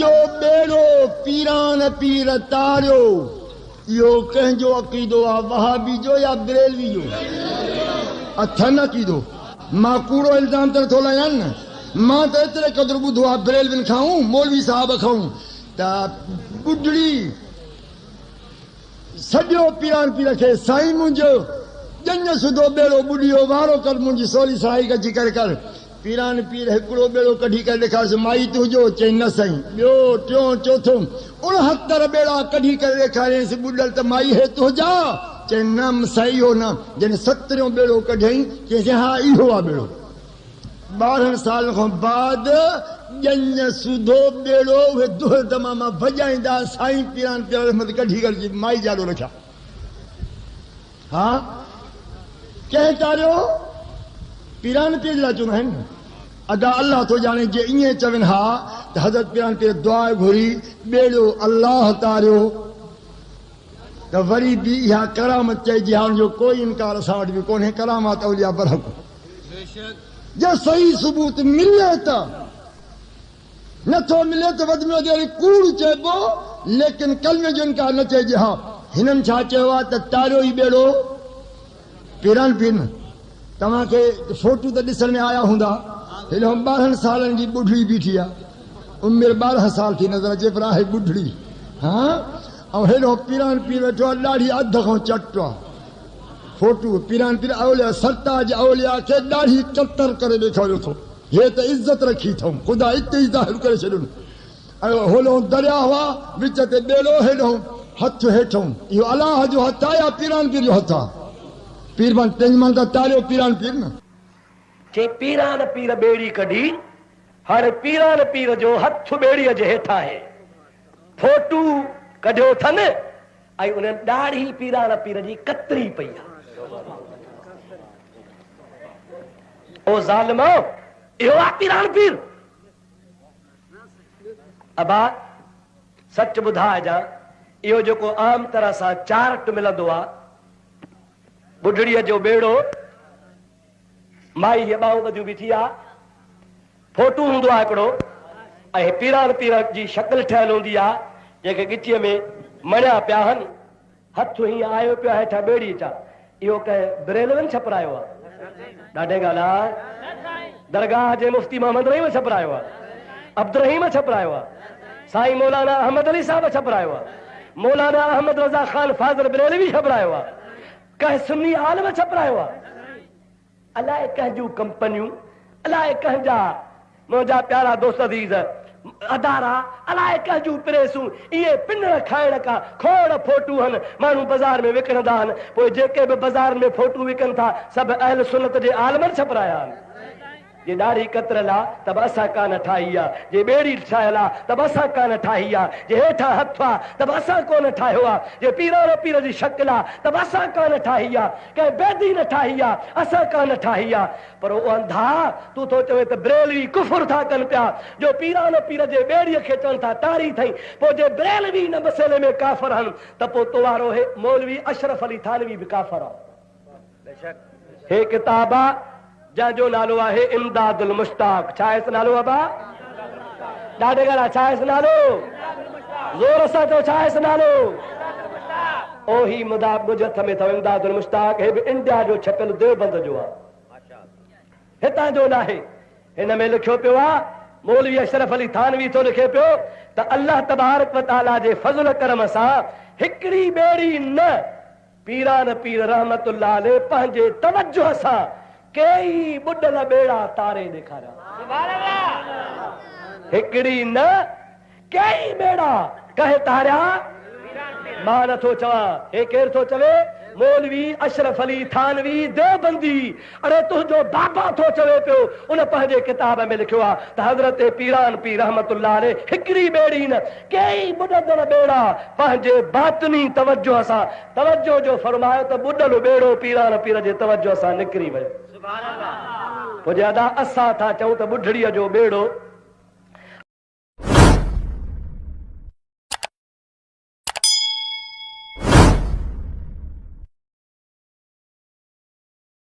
जो बेड़ो पीरान पीर तारियो यो कंहिंजो अक़ीदो आहे वहाबी जो या बरेलवी जो अथन अक़ीदो मां कूड़ो इल्ज़ाम त नथो लॻायां न मां त एतिरे क़दुरु ॿुधो आहे बरेलविन खाऊं मौलवी साहब खाऊं त ॿुढड़ी सॼो पीरान पीर खे साईं मुंहिंजो ॼञ सुधो बेड़ो ॿुॾियो वारो कर मुंहिंजी सोरी साई कची करे कर पीरान पीर हिकिड़ो बेड़ो कढी करे ॾेखारियोसि माई तुंहिंजो चई न साईं ॿियो टियों चौथो 69 बेड़ा कढी करे ॾेखारियसि ॿुॾल त माई हे तुंहिंजा चई न सही हो न जॾहिं 70 बेड़ो कढियईं चईं हा इहो आहे बेड़ो 12 साल खां बाद ॼञ सुधो बेड़ो उहे दुह तमामा भॼाईंदा साईं पीरान पीर रहमत कढी करे माई जाॾो रखिया हा कंहिं तारियो पीरान पीर लाइ चवंदा आहिनि अदा अल्लाह तो जाने जे ईअं चवनि हा त हज़रत पीरान पीर दुआ घुरी बेड़ो अल्लाह तारियो त वरी बि इहा करामत चइजी हा हुनजो कोई इनकार असां वटि बि कोन्हे करामात औलिया बरहक जो सही सबूत मिले त नथो मिले त वधि में वधि कूड़ चइबो लेकिन कलमे जो इनकार न चइजे हा हिननि छा चयो आहे त तारियो ई बेड़ो पीरान पीर न तव्हांखे फोटू त ॾिसण में आया हूंदा हेॾो 12 सालनि जी ॿुढड़ी बीठी आहे उमिरि 12 साल थी नज़र अचे पर आहे ॿुढड़ी हा ऐं हेॾो पीरान पीर वेठो आहे ॾाढी अध खां चट आहे फोटू पीरान पीर औलिया सरताज औलिया खे ॾाढी कतर करे ॾेखारियो थो हे त इज़त रखी अथऊं ख़ुदा हिते ई ज़ाहिर करे छॾियो ऐं होलो दरिया हुआ विच ते ॿेड़ो हेॾो हथ हेठऊं इहो अलाह जो हथु आहे या पीरान पीर जो हथु आहे पीरमान तेज मन तारियो पीरान पीर न चे पीरान पीर बेड़ी कढी हाणे पीरान पीर जो हथ बेड़ीअ जे हेठां आहे फोटू कढियो अथनि ऐं उन्हनि ॾाढ़ी पीरान पीर जी कतरी पई आहे ओ ज़ालिमो इहो आहे पीरान पीर अबा सच ॿुधाइजां इहो जेको आम तरह सां चार्ट मिलंदो आहे बुढ़ड़ीअ जो बेड़ो माई जे ॿाहूं ॿधियूं बीठी आहे फोटू हूंदो आहे हिकिड़ो ऐं पीरान पीर जी शक्ल ठहियल हूंदी आहे जेके गिचीअ में मणिया पिया आहिनि हथ हीअं आयो पियो हेठां बेड़ी चा इहो कंहिं बरेलवन छपरायो आहे ॾाढे ॻाल्हि दरगाह जे मुफ्ती मोहम्मद रहीम छपरायो आहे अब्दुल रहीम छपरायो आहे साईं मौलाना अहमद अली साहब छपरायो आहे मौलाना अहमद रज़ा ख़ान फाज़ल बरेलवी छपरायो आहे कंहिं सुन्नी आलम छपरायो आहे अलाए कंहिंजूं कंपनियूं अलाए कंहिंजा मुंहिंजा प्यारा दोस्त अज़ीज़ अदारा अलाए कंहिंजूं प्रेसूं इहे पिनर खाइण का खोड़ फोटू आहिनि माण्हू बाज़ार में विकिणंदा आहिनि पोइ जेके बि बाज़ार में फोटू विकनि था सभु अहल सुन्नत जे आलमनि छपराया आहिनि जे ॾाढ़ी कतरल आहे त बि असां कान ठाही आहे जे ॿेड़ी ठाहियल आहे त बि असां कान ठाही आहे जे हेठां हथु आहे त बि असां कोन ठाहियो आहे जे पीरान पीर जी शक्ल आहे त बि असां कान ठाही आहे कंहिं बेदी न ठाही आहे असां कान ठाही आहे पर उहो अंधा तूं थो चवे त बरेलवी कुफुर था कनि पिया जो पीरान पीर जे ॿेड़ीअ खे चवनि था तारी अथई पोइ जे बरेलवी हिन मसइले में काफ़र आहिनि त पोइ तो वारो हे मौलवी अशरफ अली थानवी बि काफ़र आहे हे किताब आहे जंहिंजो नालो आहे इमदादुल मुश्ताक छा आहे नालो अबा ॾाढे ॻाल्हि छा आहे नालो ज़ोर सां चओ छा आहे नालो ओही मुदाब मुंहिंजे हथ में अथव इमदादुल मुश्ताक हे बि इंडिया जो छपियल देवबंद जो आहे हितां जो न आहे हिन में लिखियो पियो आहे मौलवी अशरफ अली थानवी थो लिखे पियो त अल्लाह तबारक व तआला जे फज़ल करम सां हिकिड़ी ॿेड़ी न पीरान पीर रहमतुल्लाह अलैह पंहिंजे तवज्जुह सां कई बुॾल बेड़ा तारे ॾेखारिया हिकिड़ी न कई बेड़ा कहे तारिया मां नथो चवां हे केरु थो चवे मौलवी अशरफ अली थानवी देवबंदी अरे तुंहिंजो बाबा थो चवे पियो उन पंहिंजे किताब में लिखियो आहे त हज़रत पीरान पीर रहमतुल्लाह अलैह हिकिड़ी बेड़ी न कई बुॾल बेड़ा पंहिंजे बातनी तवज्जुह सां तवज्जो जो फरमायो त बुॾल बेड़ो पीरान पीर जे तवज्जुह सां निकिरी वियो पोइ अदा असां था चऊं त बुढ़ड़ीअ जो बेड़ो